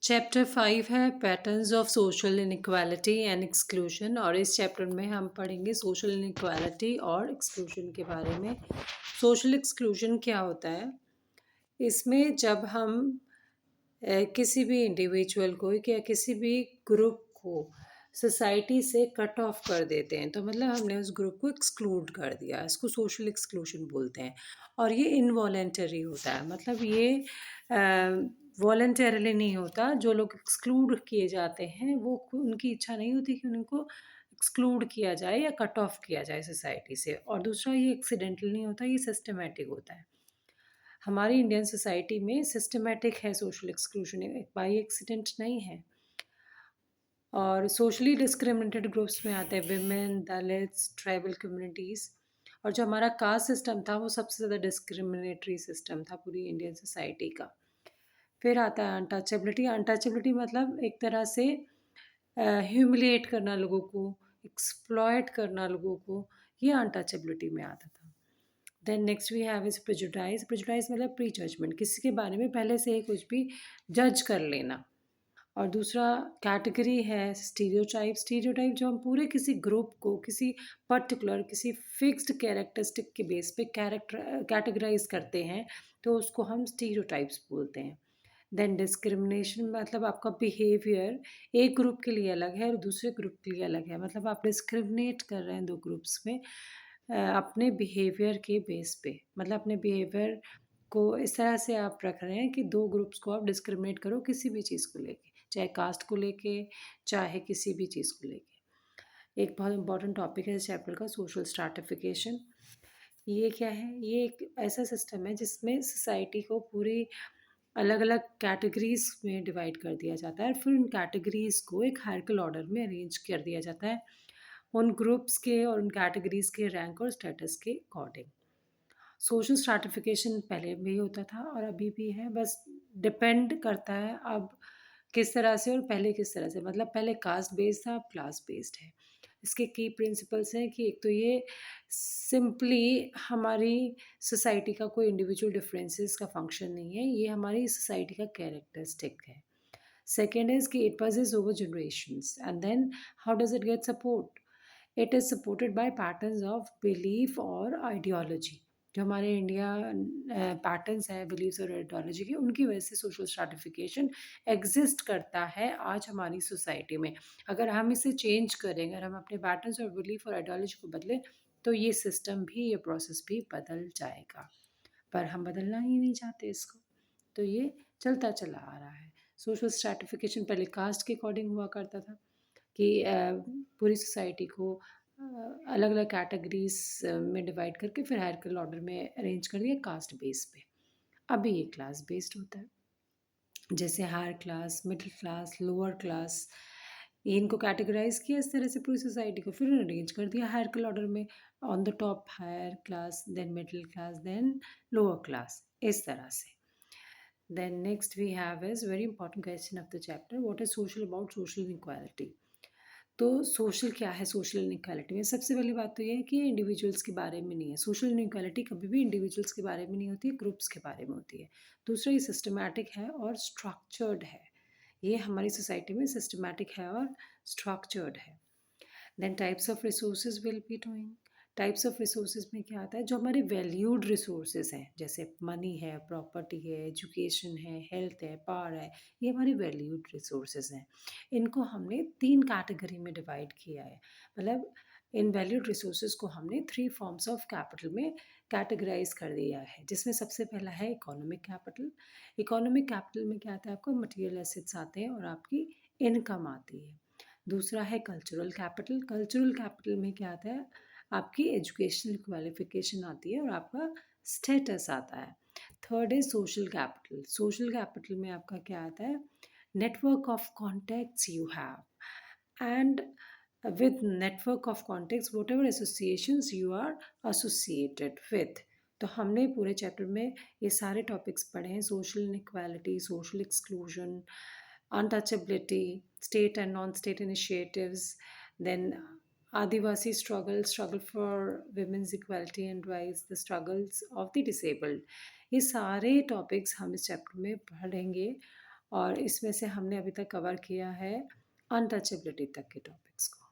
Chapter 5 है patterns of social inequality and exclusion और इस चैप्टर में हम पढ़ेंगे सोशल इनइक्वालिटी और एक्सक्लूजन के बारे में। सोशल एक्सक्लूजन क्या होता है? इसमें जब हम किसी भी इंडिविजुअल को या किसी भी ग्रुप को सोसाइटी से कट ऑफ कर देते हैं तो मतलब हमने उस ग्रुप को एक्सक्लूड कर दिया, इसको सोशल एक्सक्लूजन बोलते हैं। और ये इनवॉलेंटरी होता है, मतलब ये वॉलेंटरली नहीं होता। जो लोग एक्सक्लूड किए जाते हैं वो उनकी इच्छा नहीं होती कि उनको एक्सक्लूड किया जाए या कट ऑफ किया जाए सोसाइटी से। और दूसरा, ये एक्सीडेंटल नहीं होता, ये सिस्टमेटिक होता है। हमारी इंडियन सोसाइटी में सिस्टमेटिक है सोशल एक्सक्लूजन, बाई एक्सीडेंट नहीं है। और सोशली डिस्क्रिमिनेटेड ग्रुप्स में आते हैं विमेन, दलित्स, ट्राइबल कम्युनिटीज़। और जो हमारा कास्ट सिस्टम था वो सबसे ज़्यादा डिस्क्रिमिनेटरी सिस्टम था पूरी इंडियन सोसाइटी का। फिर आता है अनटचेबिलिटी। अनटचेबिलिटी मतलब एक तरह से ह्यूमिलिएट करना लोगों को, एक्सप्लॉयट करना लोगों को, ये अनटचेबिलिटी में आता था। Then next we have is prejudice. Prejudice मतलब प्री जजमेंट, किसी के बारे में पहले से ही कुछ भी जज कर लेना। और दूसरा कैटेगरी है स्टीरियोटाइप। स्टीरियोटाइप जो हम पूरे किसी ग्रुप को किसी पर्टिकुलर किसी फिक्स्ड कैरेक्टरिस्टिक के बेस पे कैटेगराइज करते हैं तो उसको हम स्टीरियोटाइप्स बोलते हैं। देन डिस्क्रिमिनेशन मतलब आपका बिहेवियर एक ग्रुप के लिए अलग है और दूसरे ग्रुप के लिए अलग है, मतलब आप डिस्क्रिमिनेट कर रहे हैं दो ग्रुप्स में अपने बिहेवियर के बेस पे। मतलब अपने बिहेवियर को इस तरह से आप रख रहे हैं कि दो ग्रुप्स को आप डिस्क्रिमिनेट करो किसी भी चीज़ को लेके, चाहे कास्ट को लेके, चाहे किसी भी चीज़ को लेके। एक बहुत इंपॉर्टेंट टॉपिक है इस चैप्टर का, सोशल स्ट्रैटिफिकेशन। ये क्या है? ये एक ऐसा सिस्टम है जिसमें सोसाइटी को पूरी अलग अलग कैटेगरीज में डिवाइड कर दिया जाता है और फिर उन कैटेगरीज को एक हायरार्किकल ऑर्डर में अरेंज कर दिया जाता है उन ग्रुप्स के और उन कैटेगरीज के रैंक और स्टेटस के अकॉर्डिंग। सोशल स्ट्रैटिफिकेशन पहले भी होता था और अभी भी है, बस डिपेंड करता है अब किस तरह से और पहले किस तरह से। मतलब पहले कास्ट बेस्ड था, अब क्लास बेस्ड है। इसके की प्रिंसिपल्स हैं कि एक तो ये सिंपली हमारी सोसाइटी का कोई इंडिविजुअल डिफरेंसेस का फंक्शन नहीं है, ये हमारी सोसाइटी का कैरेक्टरिस्टिक है। सेकेंड इज कि it passes over generations, and then how does it get support? It is supported by patterns of belief और ideology। जो हमारे इंडिया पैटर्न्स हैं बिलीव्स और आइडियोलॉजी के, उनकी वजह से सोशल स्ट्रैटिफिकेशन एग्जिस्ट करता है आज हमारी सोसाइटी में। अगर हम इसे चेंज करें, अगर हम अपने पैटर्न्स और बिलीफ और आइडियोलॉजी को बदलें तो ये सिस्टम भी, ये प्रोसेस भी बदल जाएगा। पर हम बदलना ही नहीं चाहते इसको, तो ये चलता चला आ रहा है। सोशल स्ट्रैटिफिकेशन पहले कास्ट के अकॉर्डिंग हुआ करता था कि पूरी सोसाइटी को अलग अलग कैटेगरीज में डिवाइड करके फिर हायरार्किकल ऑर्डर में अरेंज कर दिया कास्ट बेस पे। अभी ये क्लास बेस्ड होता है, जैसे higher class, middle class, lower class, इनको कैटेगराइज किया इस तरह से पूरी सोसाइटी को, फिर अरेंज कर दिया हायरार्किकल ऑर्डर में। On the top higher class, then middle class, then lower class, इस तरह से। Then next we have is very important question of the chapter. What is social about social inequality? तो social क्या है social inequality में? सबसे पहली बात तो ये है कि इंडिविजुअल्स के बारे में नहीं है। सोशल इनइक्वालिटी कभी भी इंडिविजुअल्स के बारे में नहीं होती है, ग्रुप्स के बारे में होती है। दूसरा, ये सिस्टमैटिक है और स्ट्रक्चर्ड है। ये हमारी सोसाइटी में सिस्टमैटिक है और स्ट्रक्चर्ड है। Then types of resources will be doing. Types of resources में क्या आता है? जो हमारे वैल्यूड रिसोर्सेज हैं, जैसे मनी है, प्रॉपर्टी है, एजुकेशन है, हेल्थ है, पावर है, ये हमारे वैल्यूड रिसोर्सेज हैं। इनको हमने 3 कैटेगरी में डिवाइड किया है। मतलब इन वैल्यूड रिसोर्सेज को हमने 3 फॉर्म्स ऑफ कैपिटल में कैटेगराइज कर दिया है, जिसमें सबसे पहला है इकोनॉमिक कैपिटल। इकोनॉमिक कैपिटल में क्या आता है? आपको मटेरियल एसेट्स आते हैं और आपकी इनकम आती है। दूसरा है कल्चरल कैपिटल। कल्चरल कैपिटल में क्या आता है? आपकी एजुकेशनल क्वालिफिकेशन आती है और आपका स्टेटस आता है। Third is social capital. Social capital में आपका क्या आता है? Network of contacts you have, and with network of contacts whatever associations you are associated with। तो हमने पूरे चैप्टर में ये सारे टॉपिक्स पढ़े हैं, social inequality, social exclusion, untouchability, state and non state initiatives, then Adivasi struggle for women's equality and rights, the struggles of the disabled। ये सारे टॉपिक्स हम इस चैप्टर में पढ़ेंगे और इसमें से हमने अभी तक कवर किया है अनटचेबिलिटी तक के टॉपिक्स को।